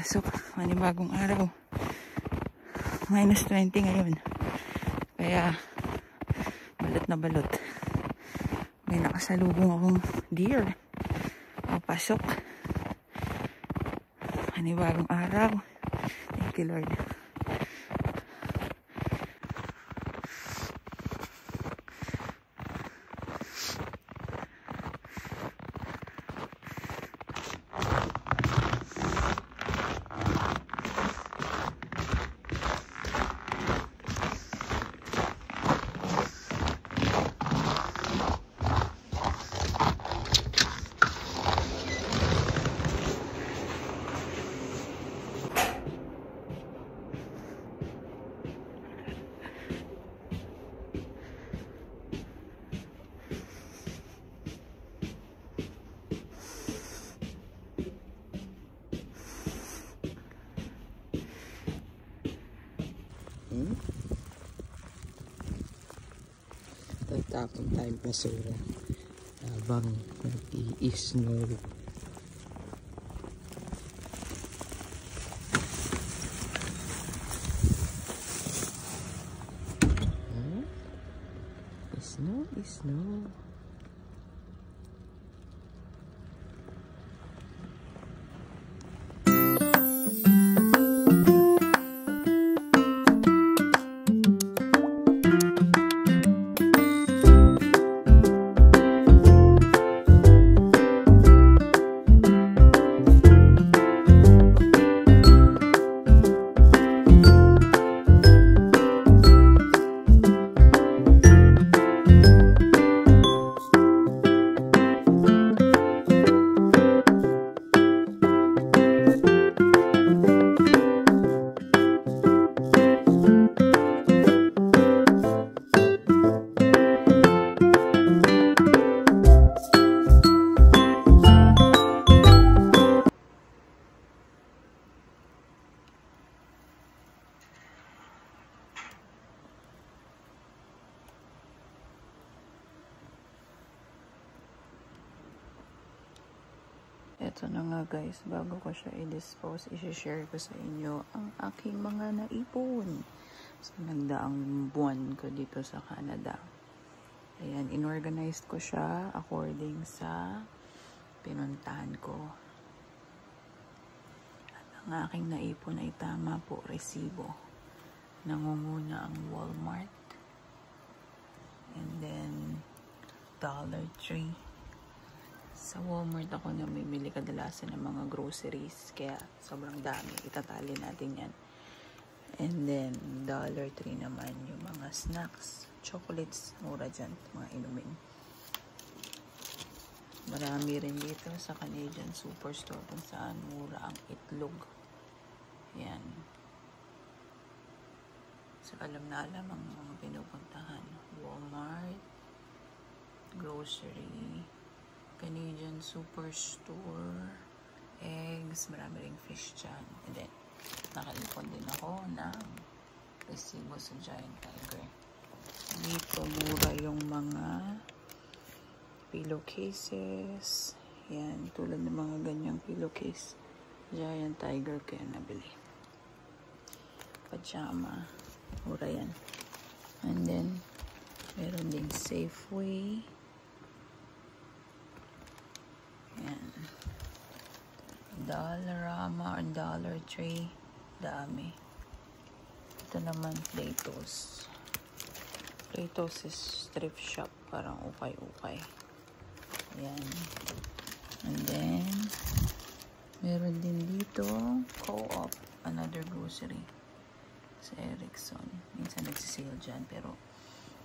Pasok, manibagong araw. -20 ngayon. Kaya balot na balot. May nakasalubong akong deer. Pasok. Manibagong araw. Thank you, Lord. Tatapon tayong basura habang nag-i-snow. Snow. Ito na nga guys, bago ko siya i-dispose, i-share ko sa inyo ang aking mga naipon sa nagdaang buwan ko dito sa Canada. Ayan, inorganize ko siya according sa pinuntahan ko. At ang aking naipon ay tama po, resibo. Nangunguna ang Walmart. And then, Dollar Tree. Sa Walmart ako namimili kadalasan ng mga groceries. Kaya sobrang dami. Itatali natin yan. And then, Dollar Tree naman yung mga snacks, chocolates, mura dyan. Mga inumin. Marami rin dito sa Canadian Superstore kung saan mura ang itlog. Yan. So, alam na alam ang mga pinupuntahan. Walmart, grocery, Canadian Superstore, eggs, marami ring fish dyan. And then, nakalipon din ako ng resibo sa Giant Tiger. Dito, mura yung mga pillowcases. Yan, tulad ng mga ganyang pillowcase. Giant Tiger, kaya nabili. Pajama, mura yan. And then, meron ding Safeway. Yan. Dollarama or Dollar Tree. Dami. Ito naman, Plato's. Plato's is thrift shop. Parang ukay-ukay. Yan. And then, meron din dito, Co-op. Another grocery. Sa Erickson. Minsan nagsisale dyan. Pero,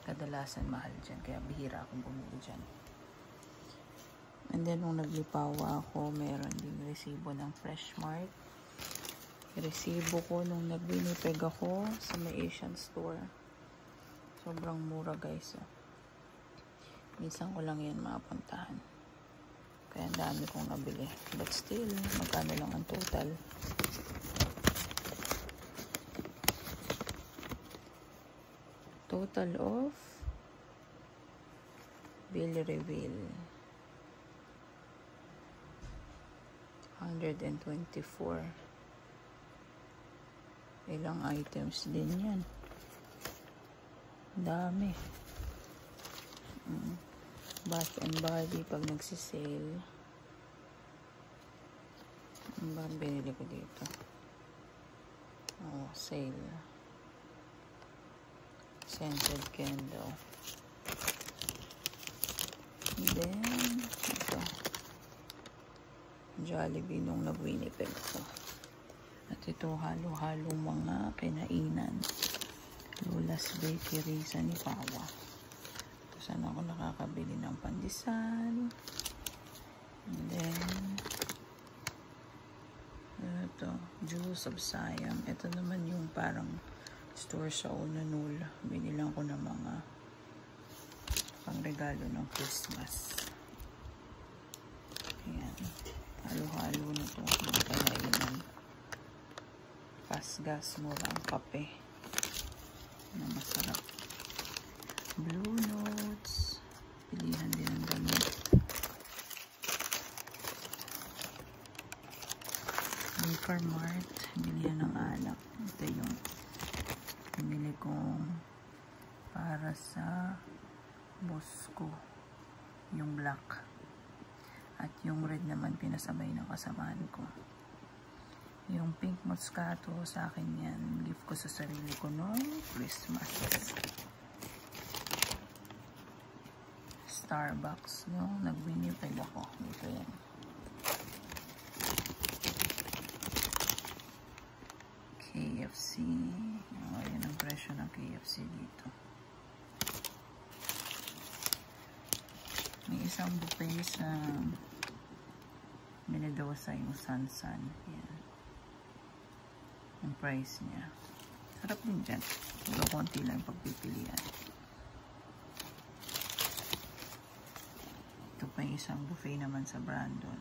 kadalasan mahal dyan. Kaya bihira akong bumili dyan. And then, nung naglipawa ako, meron din resibo ng Fresh Mart. Resibo ko nung nag-Winnipeg ako sa may Asian store. Sobrang mura guys. Oh. Minsan ko lang yan mapuntahan. Kaya ang dami kong nabili. But still, magkano lang ang total. Total of bill reveal 124. Ilang items din yan. Dami. Bath and Body pag nagsisale. Ano ba binili ko dito? Oh, sale. Scented candle. And then, ito. Jollibee nung nag-Winnipeg ko. At ito, halo-halo mga kinainan. Lola's Bakery sa Nipawa. Saan ako nakakabili ng pandesal. And then, ito, Juice of Siam. Ito naman yung parang store sa Unanul. Binilang ko ng mga pangregalo ng Christmas. Ayan. Halo-halo na ito. Mga kinainan. Pasgas, mura ang kape. Na masarap. Blue Notes. Pilihan din ang damit. Baker Mart. Bilihan ng alak. Ito yung pinili kong para sa boss ko. Yung black. At yung red naman pinasabay ng kasamahan ko. Yung pink Moscato sa akin yan. Gift ko sa sarili ko noong Christmas. Starbucks. No? Nag-Winnipeg ako. Dito yan. KFC. Oh, yan ang presyo ng KFC dito. May isang buffet sa Mendoza yung Sansan. Yan. Ang price niya. Sarap din dyan. Pero konti lang pagpipilian. Ito pa yung isang buffet naman sa Brandon.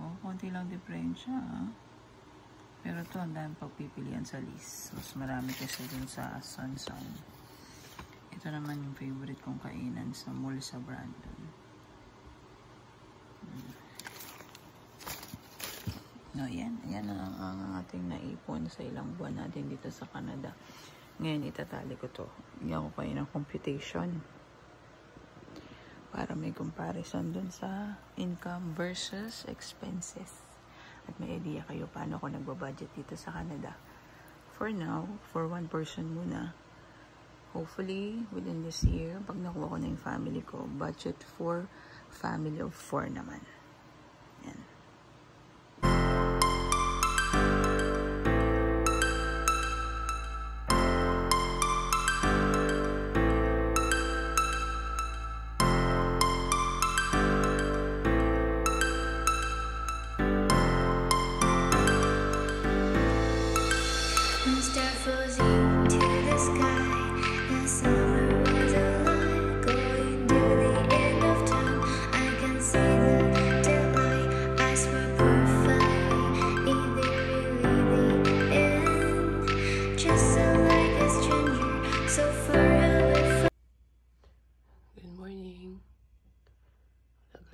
Oh, konti lang diferensya. Pero ito ang dami pagpipilian sa list. Mas marami kasi dun sa Sansan. Ito naman yung favorite kong kainan sa mall sa Brandon. No, yan. Yan ang ating naipon sa ilang buwan natin dito sa Canada. Ngayon, itatali ko to. Hindi ko kayo ng computation. Para may comparison dun sa income versus expenses. At may idea kayo paano ako nagbabudget dito sa Canada. For now, for one person muna. Hopefully, within this year, pag nakuha ko na yung family ko, budget for family of 4 naman. Yan.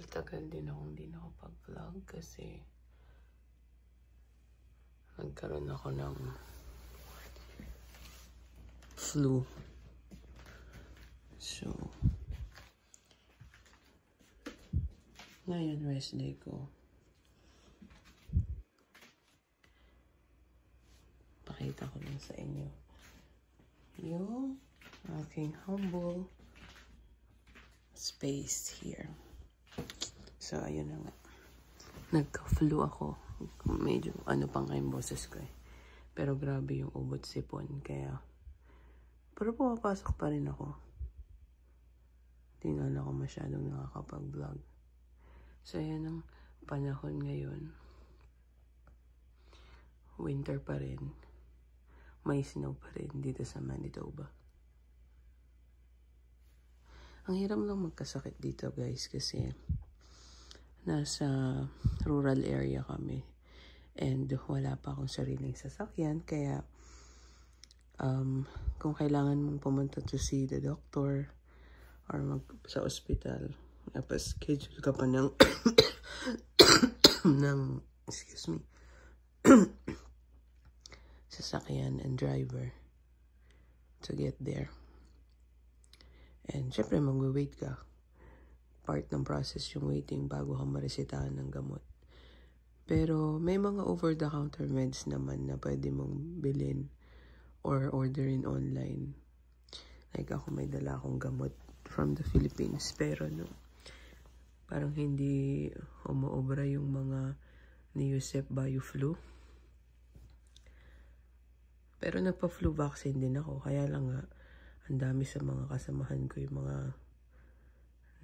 Tagal din akong hindi nakapag-vlog kasi nagkaroon ako ng flu. So, ngayon rest day ko. Pakita ko lang sa inyo yung aking humble space here. So, ayun na nga. Nagka-flu ako. Medyo ano pa nga yung boses ko eh. Pero grabe yung ubot sipon. Kaya, pero pumapasok pa rin ako. Hindi na ako masyadong nakakapag-vlog. So, ayan ang panahon ngayon. Winter pa rin. May snow pa rin dito sa Manitoba. Ang hirap lang magkasakit dito guys kasi nasa rural area kami and wala pa akong sariling sasakyan kaya kung kailangan mong pumunta to see the doctor or sa ospital schedule ka pa ng ng excuse me sasakyan and driver to get there. And syempre, mag-wait ka. Part ng process yung waiting bago ka maresetahan ng gamot. Pero may mga over-the-counter meds naman na pwede mong bilhin or orderin online. Like ako, may dala akong gamot from the Philippines. Pero no, parang hindi umuobra yung mga Neosep BioFlu. Pero nagpa-flu vaccine din ako. Kaya lang nga, ang dami sa mga kasamahan ko yung mga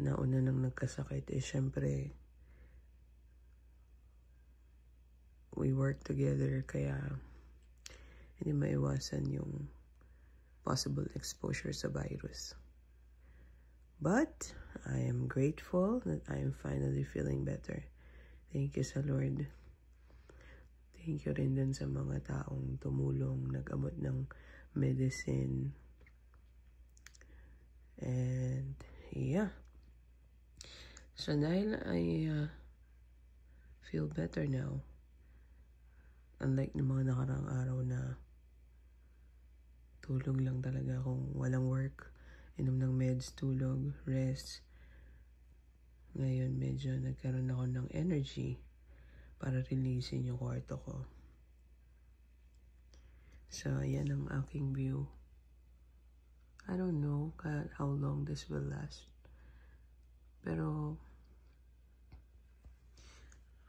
nauna nang nagkasakit. Syempre, we work together, kaya hindi maiwasan yung possible exposure sa virus. But I am grateful that I am finally feeling better. Thank you sa Lord. Thank you rin din sa mga taong tumulong, nag-abot ng medicine. And yeah. So dahil I feel better now, unlike ng mga nakaraang araw na tulog lang talaga akong walang work, inom ng meds, tulog, rest. Ngayon medyo nagkaroon ako ng energy para releasein yung kwarto ko. So ayan ang aking view. I don't know how long this will last. Pero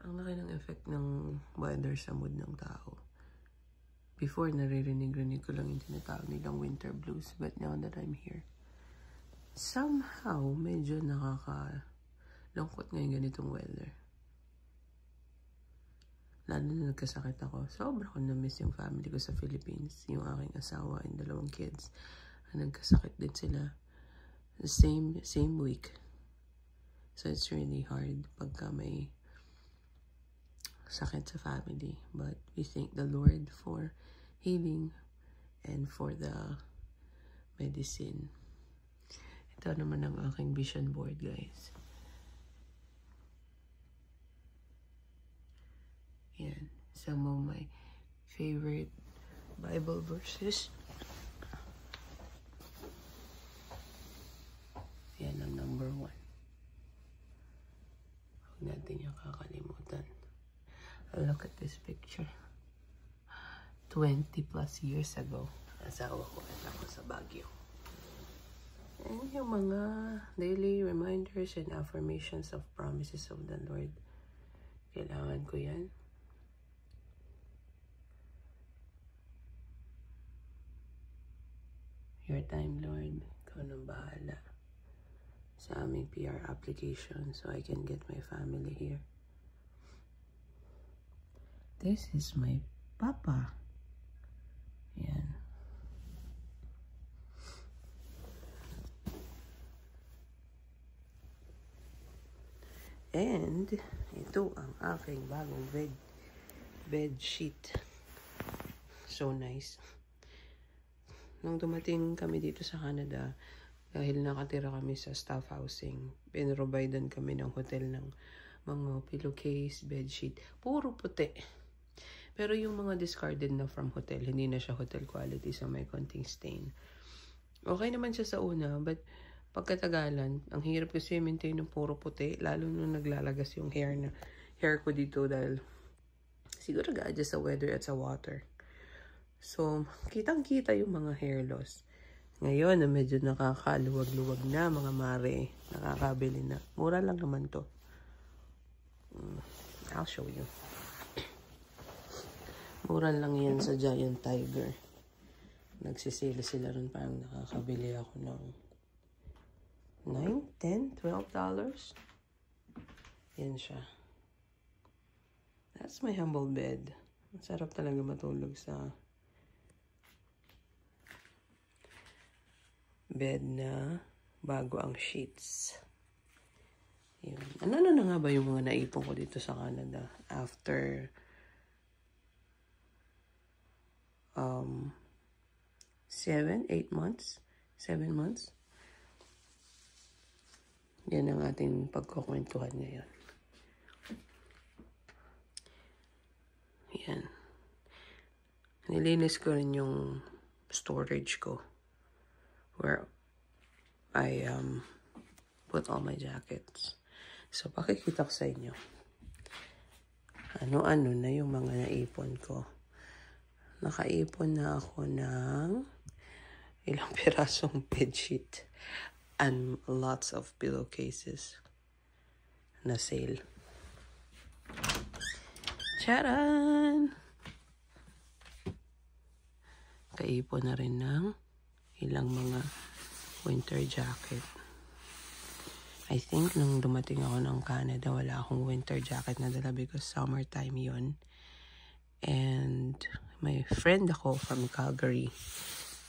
ang laki ng effect ng weather sa mood ng tao. Before, naririnig ko lang yung tinatawag nilang winter blues. But now that I'm here, somehow, medyo nakakalungkot ngayon ganitong weather. Lalo na nagkasakit ako. Sobra ko na-miss yung family ko sa Philippines. Yung aking asawa and 2 kids. Nagkasakit din sila. The same week. So it's really hard pagka may sakit sa family. But we thank the Lord for healing and for the medicine. Ito naman ang aking vision board, guys. Yan. Some of my favorite Bible verses. Yan ang number 1. Huwag natin yung kakalimutan. Look at this picture. 20 plus years ago, asawa ko at ako sa Baguio. And yung mga daily reminders and affirmations of promises of the Lord. Kailangan ko yan. Your time, Lord. Ikaw nang bahala sa aming PR application so I can get my family here. This is my papa. Yan. And ito ang aking bagong bed sheet. So nice. Nung dumating kami dito sa Canada, dahil nakatira kami sa staff housing, pinrovidean kami ng hotel ng mga pillowcase, bedsheet, puro puti. Pero yung mga discarded na from hotel, hindi na siya hotel quality, so may konting stain. Okay naman siya sa una, but pagkatagalan, ang hirap kasi maintain ng puro puti, lalo nung naglalagas yung hair ko dito dahil siguro ga-adjust sa weather at sa water. So, kitang-kita yung mga hair loss. Ngayon, na medyo nakakaluwag-luwag na, mga mare, nakakabili na. Mura lang naman to. I'll show you. Mura lang yan sa Giant Tiger. Nagsisale sila rin, parang nakakabili ako ng $9, $10, $12. Yan siya. That's my humble bed. Masarap talaga matulog sa bed na bago ang sheets. Yun. Ano na nga ba yung mga naipon ko dito sa Canada after 7 months. Yan ang ating pagkukwentuhan ngayon. Yan. Nilinis ko rin yung storage ko where I put all my jackets. So, pakikita ko sa inyo. Ano-ano na yung mga naipon ko. Nakaipon na ako ng ilang pirasong bedsheet and lots of pillowcases na sale. Charan! Kaipon na rin ng ilang mga winter jacket. I think nung dumating ako ng Canada, wala akong winter jacket na dala because summertime yun. And my friend ako from Calgary,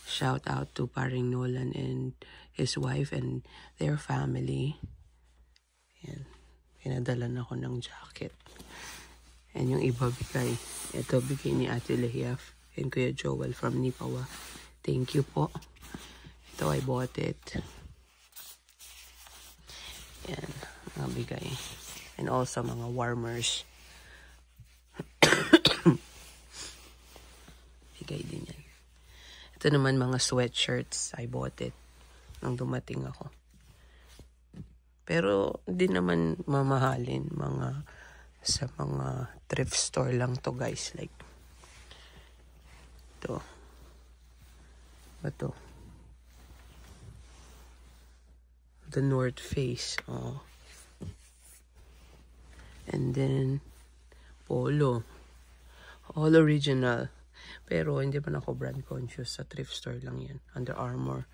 shout out to paring Nolan and his wife and their family. Yan. Pinadalan ako ng jacket. And yung iba bigay. Ito bigay ni Ate Lehiaf and Kuya Joel from Nipawa. Thank you po. Ito, I bought it. Yan. Mga bigay. And also mga warmers. Bigay din yan. Ito naman mga sweatshirts. I bought it nung dumating ako. Pero di naman mamahalin. Sa mga thrift store lang to guys. Like, ito. Ito. The North Face. Oh. And then, Polo. All original. Pero hindi pa ako brand conscious. Sa thrift store lang yan. Under Armour.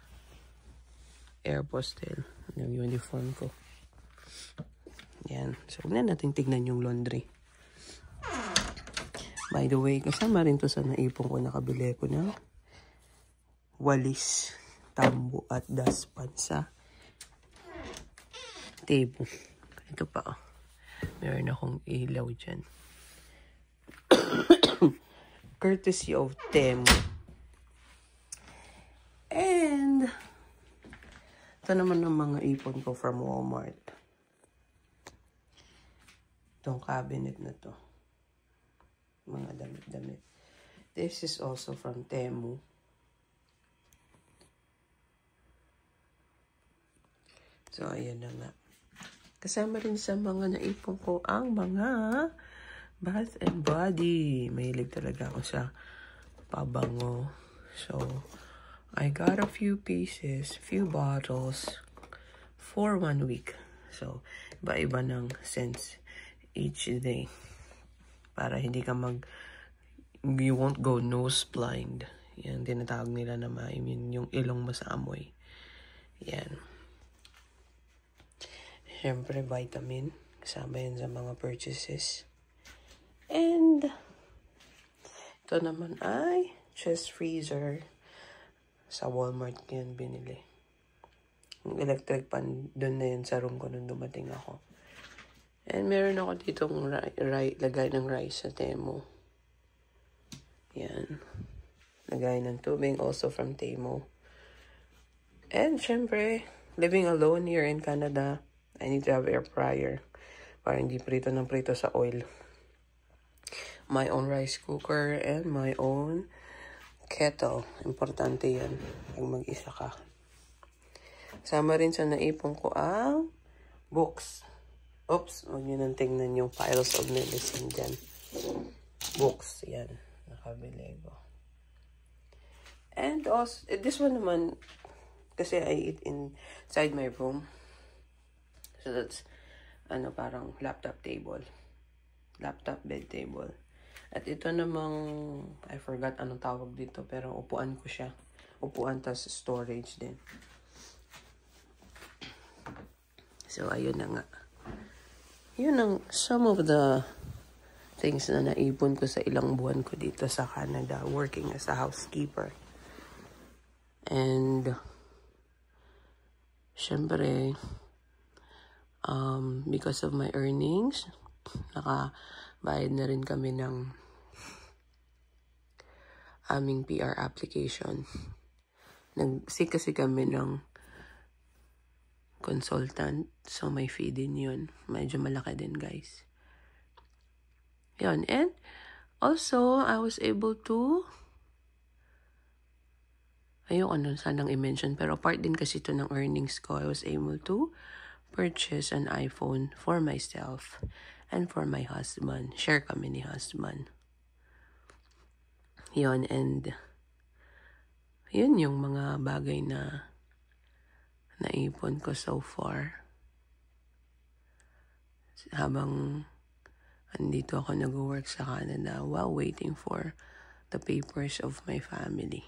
Aeropostale. Yung uniform ko. Yan. So, huwag na natin tignan yung laundry. By the way, kasama rin to sa naipon ko. Nakabili ko ng walis, tambo, at dustpan sa table. Ito pa. Oh. Meron akong ilaw dyan. Courtesy of Temu. And ito naman ang mga ipon ko from Walmart. Itong cabinet na to. Mga damit-damit. This is also from Temu. So, ayan na nga. Kasama rin sa mga naipon ko ang mga Bath and Body. Mahilig talaga ako sa pabango. So, I got a few pieces, few bottles for 1 week. So, iba-iba ng scents each day. Para hindi ka you won't go nose blind. Yan, tinatawag nila na maimin yung ilong mo sa amoy. Yan. Siyempre, vitamin. Kasama yan sa mga purchases. And, ito naman ay chest freezer. Sa Walmart yan binili. Yung electric pan, doon na yan sa room ko nung dumating ako. And meron ako ditong lagay ng rice sa Temu. Yan. Lagay ng tubig also from Temu. And syempre, living alone here in Canada, I need to have air fryer para hindi prito ng prito sa oil. My own rice cooker and my own kettle. Importante yan pag mag-isa ka. Sama rin sa naipon ko ang books. Oops, huwag nyo nang tingnan yung piles of medicine dyan. Books, yan. Nakabili ko. And also, this one naman, kasi I eat inside my room. So that's, parang laptop table. Laptop bed table. At ito namang, I forgot anong tawag dito, pero upuan ko siya. Upuan tas storage din. So, ayun na nga. Yun ang some of the things na naipon ko sa ilang buwan ko dito sa Canada working as a housekeeper. And syempre because of my earnings, nakabayad na rin kami ng aming PR application. Nag-seek kasi kami ng consultant. So, may fee din yun. Medyo malaki din, guys. Yun. And, also, I was able to ayoko nun sanang i-mention, pero part din kasi ito ng earnings ko. I was able to purchase an iPhone for myself and for my husband. Share kami ni husband. Yun, and yun yung mga bagay na naipon ko so far. Habang andito ako nag-work sa Canada while waiting for the papers of my family.